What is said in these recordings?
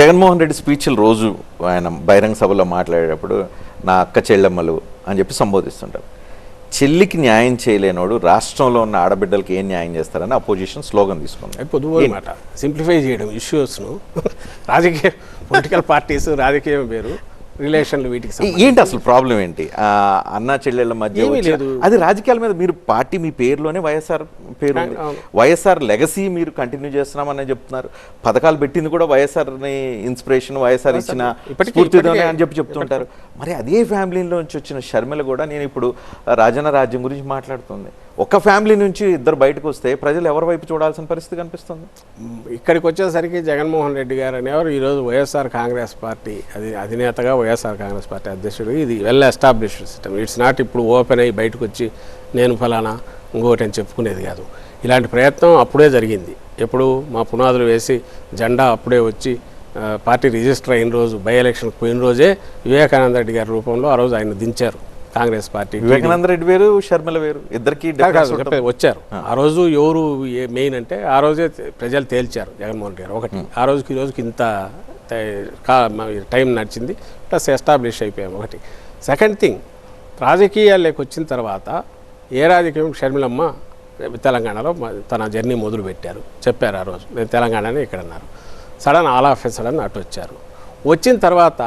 జగన్మోహన్ రెడ్డి స్పీచ్లు రోజు ఆయన బహిరంగ సభలో మాట్లాడేటప్పుడు నా అక్క చెల్లెమ్మలు అని చెప్పి సంబోధిస్తుంటారు. చెల్లికి న్యాయం చేయలేనోడు రాష్ట్రంలో ఉన్న ఆడబిడ్డలకి ఏం న్యాయం చేస్తారని అపోజిషన్ స్లోగన్ తీసుకుంది. పొద్దుపోయి మాట సింప్లిఫై చేయడం ఇష్యూస్ను రాజకీయ పొలిటికల్ పార్టీస్ రాజకీయం వేరు, రిలేషన్లు వీటికి ఏంటి అసలు ప్రాబ్లం ఏంటి? అన్నా చెల్లెళ్ళ మధ్య లేదు. అది రాజకీయాల మీద మీరు పార్టీ మీ పేరులోనే వైఎస్ఆర్ పేరు ఉంది. వైఎస్ఆర్ లెగసీ మీరు కంటిన్యూ చేస్తున్నామని చెప్తున్నారు. పథకాలు పెట్టింది కూడా వైఎస్ఆర్ని ఇన్స్పిరేషన్, వైఎస్ఆర్ ఇచ్చిన స్ఫూర్తితోనే అని చెప్పి చెప్తుంటారు. మరి అదే ఫ్యామిలీలోంచి వచ్చిన షర్మిల కూడా నేను ఇప్పుడు రాజన్న రాజ్యం గురించి మాట్లాడుతుంది. ఒక ఫ్యామిలీ నుంచి ఇద్దరు బయటకు వస్తే ప్రజలు ఎవరి వైపు చూడాల్సిన పరిస్థితి కనిపిస్తుంది. ఇక్కడికి వచ్చేసరికి జగన్మోహన్ రెడ్డి గారు అనేవారు ఈరోజు వైఎస్ఆర్ కాంగ్రెస్ పార్టీ అధినేతగా, వైఎస్ఆర్ కాంగ్రెస్ పార్టీ అధ్యక్షుడు. ఇది well established system. It's not ఇప్పుడు ఓపెన్ అయ్యి బయటకు వచ్చి నేను ఫలానా ఇంకోటి అని చెప్పుకునేది కాదు. ఇలాంటి ప్రయత్నం అప్పుడే జరిగింది. ఎప్పుడు మా పునాదులు వేసి జెండా అప్పుడే వచ్చి పార్టీ రిజిస్టర్ అయిన రోజు, బై ఎలక్షన్కి పోయిన రోజే వివేకానంద రెడ్డి గారి రూపంలో ఆ రోజు ఆయన దించారు కాంగ్రెస్ పార్టీ. వివేకానంద రెడ్డి వేరు, షర్మిల వేరు, ఇద్దరికి వచ్చారు. ఆ రోజు ఎవరు మెయిన్ అంటే ఆ రోజే ప్రజలు తేల్చారు జగన్మోహన్ రెడ్డి గారు. ఒకటి, ఆ రోజుకి ఈ రోజుకి ఇంత టైం నడిచింది, ప్లస్ ఎస్టాబ్లిష్ అయిపోయాము. ఒకటి. సెకండ్ థింగ్, రాజకీయాల్లోకి వచ్చిన తర్వాత ఏ రాజకీయం షర్మిలమ్మ తెలంగాణలో తన జర్నీ మొదలు పెట్టారు, చెప్పారు. ఆ రోజు నేను తెలంగాణనే ఇక్కడ అన్నారు. Sudden all of a sudden అటు వచ్చారు. వచ్చిన తర్వాత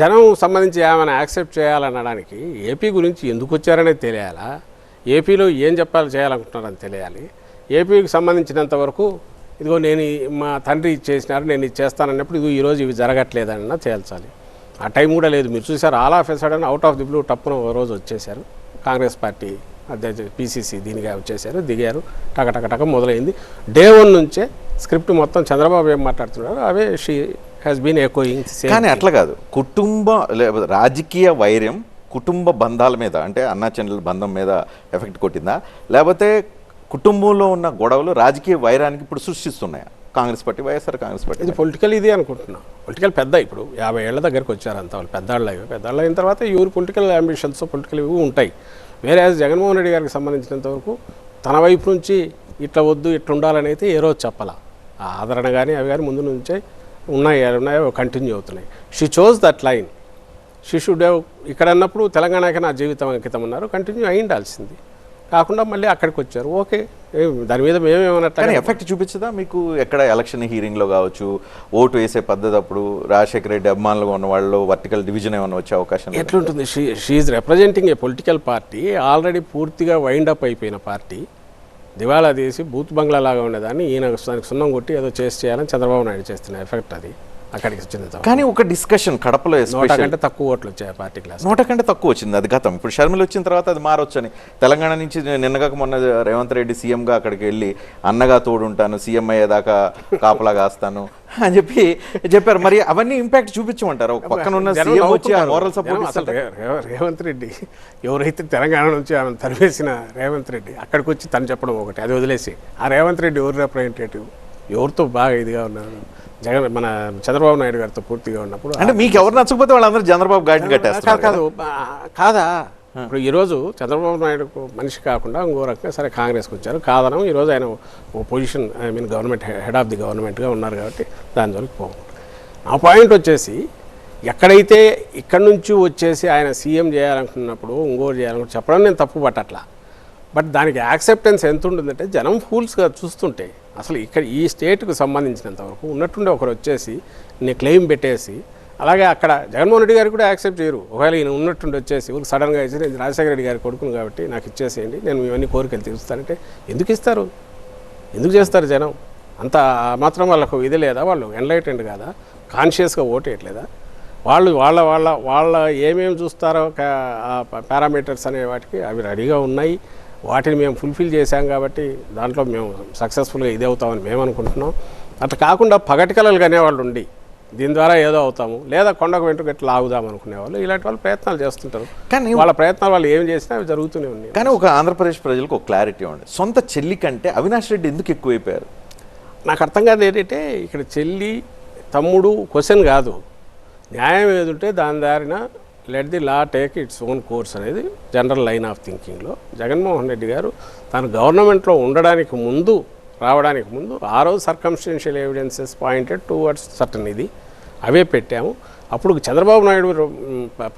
జనం సంబంధించి ఏమైనా యాక్సెప్ట్ చేయాలనడానికి ఏపీ గురించి ఎందుకు వచ్చారనేది తెలియాలా, ఏపీలో ఏం చేయాలనుకుంటున్నారని తెలియాలి. ఏపీకి సంబంధించినంత వరకు ఇదిగో నేను మా తండ్రి చేసినారు, నేను ఇది చేస్తానన్నప్పుడు ఇది ఈరోజు ఇవి జరగట్లేదన్నా తేల్చాలి. ఆ టైం కూడా లేదు. మీరు చూసారు, all of a sudden out of the blue టప్పున ఒక రోజు వచ్చేసారు. కాంగ్రెస్ పార్టీ అధ్యక్షుడు పిసిసి దీనిగా వచ్చేసారు, దిగారు, టక మొదలైంది. డే 1 నుంచే స్క్రిప్ట్ మొత్తం చంద్రబాబు ఏం మాట్లాడుతున్నారు అవే షీ హ్యాస్ బీన్ ఎకోయింగ్. కానీ అట్లా కాదు, రాజకీయ వైర్యం కుటుంబ బంధాల మీద, అంటే అన్నా చెల్లెల బంధం మీద ఎఫెక్ట్ కొట్టిందా, లేకపోతే కుటుంబంలో ఉన్న గొడవలు రాజకీయ వైరానికి ఇప్పుడు సృష్టిస్తున్నాయా కాంగ్రెస్ పార్టీ, వైఎస్ఆర్ కాంగ్రెస్ పార్టీ? ఇది పొలిటికల్ ఇది అనుకుంటున్నా. పొలిటికల్ పెద్ద ఇప్పుడు 50 ఏళ్ల దగ్గరకు వచ్చారు అంత వాళ్ళు, పెద్దవాళ్ళు అయిన తర్వాత ఎవరు పొలిటికల్ అంబిషన్స్, పొలిటికల్ ఇవి ఉంటాయి. వేరే జగన్మోహన్ రెడ్డి గారికి సంబంధించినంత వరకు తన వైపు నుంచి ఇట్లా వద్దు ఇట్లా ఉండాలని అయితే ఏ రోజు చెప్పాల. ఆ ఆదరణ కానీ అవి కానీ ముందు నుంచే ఉన్నాయో కంటిన్యూ అవుతున్నాయి. She chose that line. She should have ఇక్కడ అన్నప్పుడు తెలంగాణకి నా జీవితం అంకితం ఉన్నారు, కంటిన్యూ అయి ఉండాల్సింది. కాకుండా మళ్ళీ అక్కడికి వచ్చారు. ఓకే, దాని మీద మేమేమన్నట్టు ఎఫెక్ట్ చూపించదా మీకు? ఎక్కడ ఎలక్షన్ హీరింగ్లో కావచ్చు, ఓటు వేసే పద్ధతి అప్పుడు రాజశేఖర రెడ్డి అభిమానులుగా ఉన్న వాళ్ళు వర్టికల్ డివిజన్ ఏమైనా వచ్చే అవకాశం ఎట్లుంటుంది? She representing a political party, already పూర్తిగా వైండప్ అయిపోయిన పార్టీ. దివాళా తీసి బూత్ బంగ్లా లాగా ఉండేదాన్ని ఈయన దానికి సున్నం కొట్టి ఏదో చేయాలని చంద్రబాబు నాయుడు చేస్తున్న ఎఫెక్ట్ అది అక్కడికి వచ్చింది. కానీ ఒక డిస్కషన్ కడపలో 100 కంటే తక్కువ ఓట్లు వచ్చాయి పార్టీ క్లాస్. 100 కంటే తక్కువ వచ్చింది, అది గతం. ఇప్పుడు షర్మిల వచ్చిన తర్వాత అది మారొచ్చని తెలంగాణ నుంచి నిన్నగాక మొన్న రేవంత్ రెడ్డి సీఎంగా అక్కడికి వెళ్ళి అన్నగా తోడుంటాను, సీఎం అయ్యేదాకా కాపలా కాస్తాను అని చెప్పారు. మరి అవన్నీ ఇంపాక్ట్ చూపించమంటారు? ఒక పక్కన ఉన్న సీఎం వచ్చి మోరల్ సపోర్ట్. రేవంత్ రెడ్డి ఎవరైతే తెలంగాణ నుంచి ఆమె తరివేసిన రేవంత్ రెడ్డి అక్కడికి వచ్చి తను చెప్పడం ఒకటి, అది వదిలేసి ఆ రేవంత్ రెడ్డి ఎవరు రిప్రజెంటేటివ్, ఎవరితో బాగా ఇదిగా ఉన్నారు? మన చంద్రబాబు నాయుడు గారితో పూర్తిగా ఉన్నప్పుడు. అంటే మీకు ఎవరు నచ్చకపోతే వాళ్ళందరూ చంద్రబాబు గాడిని కట్టేస్తారు కాదా? ఇప్పుడు ఈరోజు చంద్రబాబు నాయుడుకు మనిషి కాకుండా ఇంకో రకంగా సరే కాంగ్రెస్కి వచ్చారు కాదనం. ఈరోజు ఆయన ఓ position, government head of the గవర్నమెంట్గా ఉన్నారు కాబట్టి దాని జోలికి పోకూడదు. నా పాయింట్ వచ్చేసి, ఎక్కడైతే ఇక్కడి నుంచి వచ్చేసి ఆయన సీఎం చేయాలనుకున్నప్పుడు ఇంకోటి చేయాలనుకుంటే చెప్పడం నేను తప్పు పట్టట్లా. బట్ దానికి యాక్సెప్టెన్స్ ఎంత ఉంటుందంటే జనం ఫూల్స్గా చూస్తుంటే అసలు ఇక్కడ ఈ స్టేట్కు సంబంధించినంత వరకు ఉన్నట్టుండే ఒకరు వచ్చేసి నేను క్లెయిమ్ పెట్టేసి, అలాగే అక్కడ జగన్మోహన్ రెడ్డి గారు కూడా యాక్సెప్ట్ చేయరు. ఒకవేళ ఈయన ఉన్నట్టుండి వచ్చేసి సడన్గా ఇచ్చి నేను రాజశేఖర రెడ్డి గారి కొడుకును కాబట్టి నాకు ఇచ్చేసేయండి, నేను ఇవన్నీ కోరికలు తీరుస్తానంటే ఎందుకు ఇస్తారు? ఎందుకు చేస్తారు జనం? అంత మాత్రం వాళ్ళకు ఇది లేదా? వాళ్ళు ఎన్లైటెండ్ కాదా? కాన్షియస్గా ఓటేయట్లేదా? వాళ్ళు వాళ్ళ ఏమేమి చూస్తారో పారామీటర్స్ అనే వాటికి అవి రెడీగా ఉన్నాయి. వాటిని మేము ఫుల్ఫిల్ చేశాం కాబట్టి దాంట్లో మేము సక్సెస్ఫుల్గా ఇది అవుతామని మేము అనుకుంటున్నాం. అట్లా కాకుండా పగటికలలు అనేవాళ్ళు ఉండి దీని ద్వారా ఏదో అవుతాము, లేదా కొండకు వెంట్రుక ఎట్లా ఆగుదాం అనుకునేవాళ్ళు ఇలాంటి వాళ్ళు ప్రయత్నాలు చేస్తుంటారు. కానీ వాళ్ళ ప్రయత్నాలు వాళ్ళు ఏం చేసినా అవి జరుగుతూనే ఉన్నాయి. కానీ ఒక ఆంధ్రప్రదేశ్ ప్రజలకు ఒక క్లారిటీ ఉంది, సొంత చెల్లి కంటే అవినాష్ రెడ్డి ఎందుకు ఎక్కువైపోయారు? నాకు అర్థం కాదు ఏంటంటే, ఇక్కడ చెల్లి తమ్ముడు క్వశ్చన్ కాదు, న్యాయం ఏదుంటే దాని దారిన let the law take its own course అనేది జనరల్ లైన్ ఆఫ్ థింకింగ్లో. జగన్మోహన్ రెడ్డి గారు తాను గవర్నమెంట్లో ఉండడానికి ముందు రావడానికి ముందు ఆ రోజు circumstantial evidences pointed towards certain ఇది అవే పెట్టాము. అప్పుడు చంద్రబాబు నాయుడు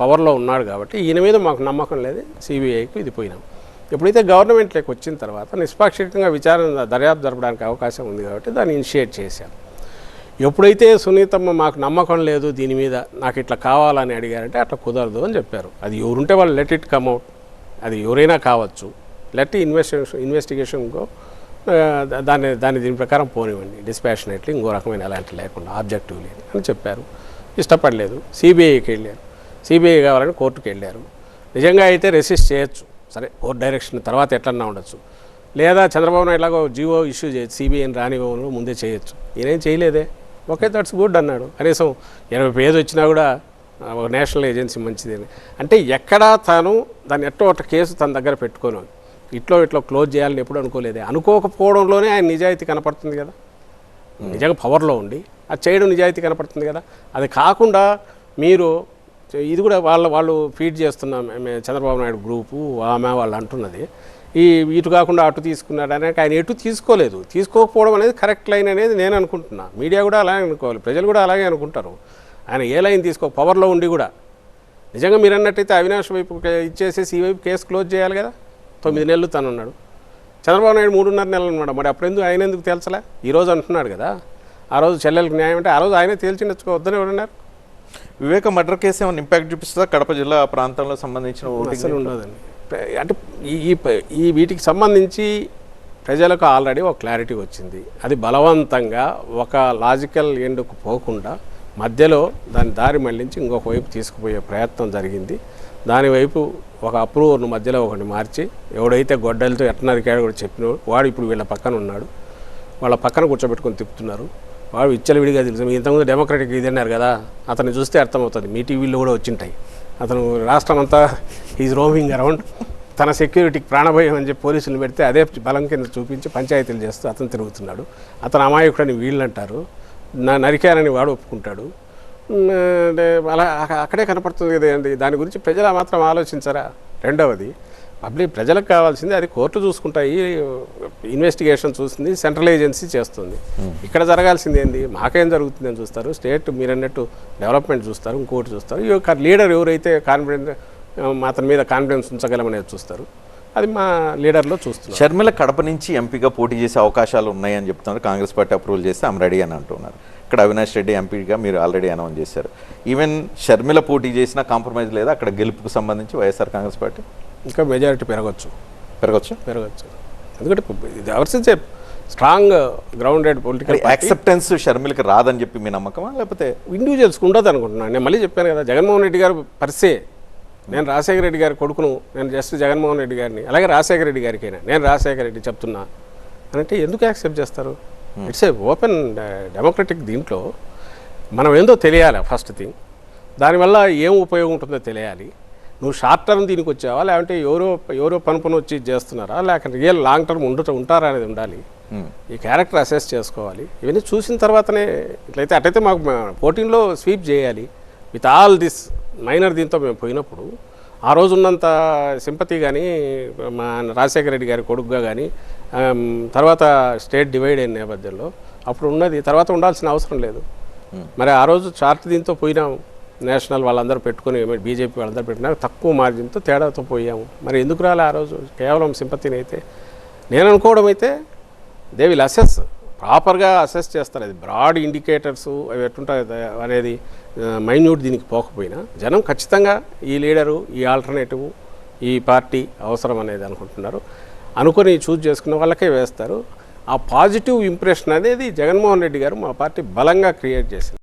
పవర్లో ఉన్నాడు కాబట్టి ఈయన మీద మాకు నమ్మకం లేదు, సిబిఐకి ఇది పోయినాం. ఎప్పుడైతే గవర్నమెంట్లోకి వచ్చిన తర్వాత నిష్పాక్షికంగా విచారణ దర్యాప్తు జరపడానికి అవకాశం ఉంది కాబట్టి దాన్ని ఇనిషియేట్ చేశాం. ఎప్పుడైతే సునీతమ్మ మాకు నమ్మకం లేదు దీని మీద, నాకు ఇట్లా కావాలని అడిగారంటే అట్లా కుదరదు అని చెప్పారు. అది ఎవరుంటే వాళ్ళు లెట్ ఇట్ కమ్ అవుట్, అది ఎవరైనా కావచ్చు, లెట్ ఇన్వెస్టిగేషన్కో దాన్ని దీని ప్రకారం పోనివ్వండి డిస్పాషనేట్లీ, ఇంకో రకమైన ఎలాంటి లేకుండా ఆబ్జెక్టివ్లీ అని చెప్పారు. ఇష్టపడలేదు, సిబిఐకి వెళ్ళారు. సిబిఐ కావాలని కోర్టుకు వెళ్ళారు. నిజంగా అయితే రెసిస్ట్ చేయొచ్చు, సరే కోర్టు డైరెక్షన్ తర్వాత ఎట్లన్నా ఉండొచ్చు, లేదా చంద్రబాబు నాయుడు లాగా జీవో ఇష్యూ చేయొచ్చు, సిబిఐని రానివ్వను ముందే చేయొచ్చు. ఈయనేం చేయలేదే, ఓకే దట్స్ గుడ్ అన్నాడు. కనీసం 80 పేజ్ వచ్చినా కూడా ఒక నేషనల్ ఏజెన్సీ మంచిది అని. అంటే ఎక్కడా తాను దాన్ని ఎట్టో ఒక కేసు తన దగ్గర పెట్టుకోను, ఇట్లా క్లోజ్ చేయాలని ఎప్పుడు అనుకోలేదే. అనుకోకపోవడంలోనే ఆయన నిజాయితీ కనపడుతుంది కదా, నిజంగా పవర్లో ఉండి అది చేయడం నిజాయితీ కనపడుతుంది కదా. అది కాకుండా మీరు ఇది కూడా వాళ్ళు ఫీడ్ చేస్తున్న చంద్రబాబు నాయుడు గ్రూపు ఆమె వాళ్ళు అంటున్నది ఇటు కాకుండా అటు తీసుకున్నాడు అనేది ఆయన ఎటు తీసుకోలేదు. తీసుకోకపోవడం అనేది కరెక్ట్ లైన్ అనేది నేను అనుకుంటున్నా. మీడియా కూడా అలాగే అనుకోవాలి, ప్రజలు కూడా అలాగే అనుకుంటారు. ఆయన ఏ లైన్ పవర్లో ఉండి కూడా నిజంగా మీరు అన్నట్టయితే అవినాష్ వైపు ఇచ్చేసేసి ఈ వైపు కేసు క్లోజ్ చేయాలి కదా. 9 నెలలు తను ఉన్నాడు, చంద్రబాబు నాయుడు 3.5 నెలలు ఉన్నాడు. మరి అప్పుడెందుకు ఆయన ఎందుకు తేల్చలే? ఈరోజు అంటున్నాడు కదా, ఆ రోజు చెల్లెలకు న్యాయం అంటే ఆ రోజు ఆయనే తేల్చిండొచ్చుకోవద్దని ఎవరన్నారు? వివేక మర్డర్ కేసు ఏమైనా ఇంపాక్ట్ చూపిస్తుందా కడప జిల్లా ప్రాంతంలో సంబంధించిన అసలు ఉండదండి. అంటే ఈ వీటికి సంబంధించి ప్రజలకు ఆల్రెడీ ఒక క్లారిటీ వచ్చింది. అది బలవంతంగా ఒక లాజికల్ ఎండ్కు పోకుండా మధ్యలో దాని దారి మళ్లించి ఇంకొక వైపు తీసుకుపోయే ప్రయత్నం జరిగింది. దానివైపు ఒక అప్రూవర్ను మధ్యలో ఒకటి మార్చి ఎవడైతే గొడ్డలతో ఎట్టనరికాడో కూడా చెప్పినవాడు వాడు ఇప్పుడు వీళ్ళ పక్కన ఉన్నాడు, వాళ్ళ పక్కన కూర్చోబెట్టుకొని తిప్పుతున్నారు. వాడు విచ్చలవిడిగా తెలుసు. మీ ఇంతకుముందు డెమోక్రటిక్ ఇది అన్నారు కదా, అతన్ని చూస్తే అర్థమవుతుంది. మీ టీవీలో కూడా వచ్చింటాయి. అతను రాష్ట్రం అంతా ఈజ్ రోమింగ్ అరౌండ్, తన సెక్యూరిటీకి ప్రాణభయం అని చెప్పి పోలీసులు పెడితే అదే బలం కింద చూపించి పంచాయతీలు చేస్తూ అతను తిరుగుతున్నాడు. అతను అమాయకుడని వీళ్ళు అంటారు, నరికారని వాడు ఒప్పుకుంటాడు. అలా అక్కడే కనపడుతుంది కదండి. దాని గురించి ప్రజలు మాత్రం ఆలోచించరా? రెండవది ప్రజలకు కావాల్సింది అది కోర్టు చూసుకుంటాయి, ఇన్వెస్టిగేషన్ చూస్తుంది, సెంట్రల్ ఏజెన్సీ చేస్తుంది. ఇక్కడ జరగాల్సింది ఏంది? మాకేం జరుగుతుంది అని చూస్తారు, స్టేట్ మీరు అన్నట్టు డెవలప్మెంట్ చూస్తారు, ఇంకోటి చూస్తారు. ఈ యొక్క లీడర్ ఎవరైతే అతని మీద కాన్ఫిడెన్స్ ఉంచగలమనేది చూస్తారు. అది మా లీడర్లో చూస్తున్నారు. షర్మిల కడప నుంచి ఎంపీగా పోటీ చేసే అవకాశాలు ఉన్నాయని చెప్తున్నారు. కాంగ్రెస్ పార్టీ అప్రూవల్ చేస్తే ఆమె రెడీ అని అంటున్నారు. ఇక్కడ అవినాష్ రెడ్డి ఎంపీగా మీరు ఆల్రెడీ అనౌన్స్ చేశారు. ఈవెన్ షర్మిల పోటీ చేసినా కాంప్రమైజ్ లేదా అక్కడ గెలుపుకు సంబంధించి వైఎస్ఆర్ కాంగ్రెస్ పార్టీ ఇంకా మెజారిటీ పెరగచ్చు. ఎందుకంటే ఇది స్ట్రాంగ్ గ్రౌండెడ్ పొలిటికల్ యాక్సెప్టెన్స్ షర్మిలకి రాదని చెప్పి మీ నమ్మకమా, లేకపోతే ఇండివిజువల్స్కి ఉండదు అనుకుంటున్నాను. నేను మళ్ళీ చెప్పాను కదా, జగన్మోహన్ రెడ్డి గారు పర్సే, నేను రాజశేఖర రెడ్డి గారి కొడుకును, నేను జస్ట్ జగన్మోహన్ రెడ్డి గారిని, అలాగే రాజశేఖర రెడ్డి గారికైనా నేను రాజశేఖర రెడ్డి చెప్తున్నా అంటే ఎందుకు యాక్సెప్ట్ చేస్తారు? It's a open democratic. దీంట్లో మనం ఏందో తెలియాలి ఫస్ట్ థింగ్, దానివల్ల ఏం ఉపయోగం ఉంటుందో తెలియాలి. నువ్వు షార్ట్ టర్మ్ దీనికి వచ్చావా, లేదంటే ఎవరో పని వచ్చి చేస్తున్నారా, లేకపోతే రియల్ లాంగ్ టర్మ్ ఉంటారా అనేది ఉండాలి. ఈ క్యారెక్టర్ అసెస్ చేసుకోవాలి. ఇవన్నీ చూసిన తర్వాతనే ఇట్లయితే అటైతే మాకు 14లో స్వీప్ చేయాలి విత్ ఆల్ దిస్ మైనర్. దీంతో మేము పోయినప్పుడు ఆ రోజు ఉన్నంత సింపతి కానీ మా రాజశేఖర రెడ్డి గారి కొడుకుగా కానీ తర్వాత స్టేట్ డివైడ్ అయిన నేపథ్యంలో అప్పుడు ఉన్నది తర్వాత ఉండాల్సిన అవసరం లేదు. మరి ఆ రోజు చార్ట్ దీంతో పోయినాము, నేషనల్ వాళ్ళందరూ పెట్టుకుని బీజేపీ వాళ్ళందరూ పెట్టినా తక్కువ మార్జిన్తో తేడాతో పోయాము. మరి ఎందుకు రాలే ఆ రోజు? కేవలం సింపతిని అయితే నేను అనుకోవడం అయితే దే విల్ అసెస్, ప్రాపర్గా అసెస్ చేస్తారు. అది బ్రాడ్ ఇండికేటర్స్ అవి ఎట్టుంటాయి అనేది మైన్యూట్ దీనికి పోకపోయినా జనం ఖచ్చితంగా ఈ లీడరు, ఈ ఆల్టర్నేటివ్, ఈ పార్టీ అవసరం అనేది అనుకుంటున్నారు. అనుకొని చూజ్ చేసుకున్న వాళ్ళకే వేస్తారు. ఆ పాజిటివ్ ఇంప్రెషన్ అనేది జగన్మోహన్ రెడ్డి గారు మా పార్టీ బలంగా క్రియేట్ చేసింది.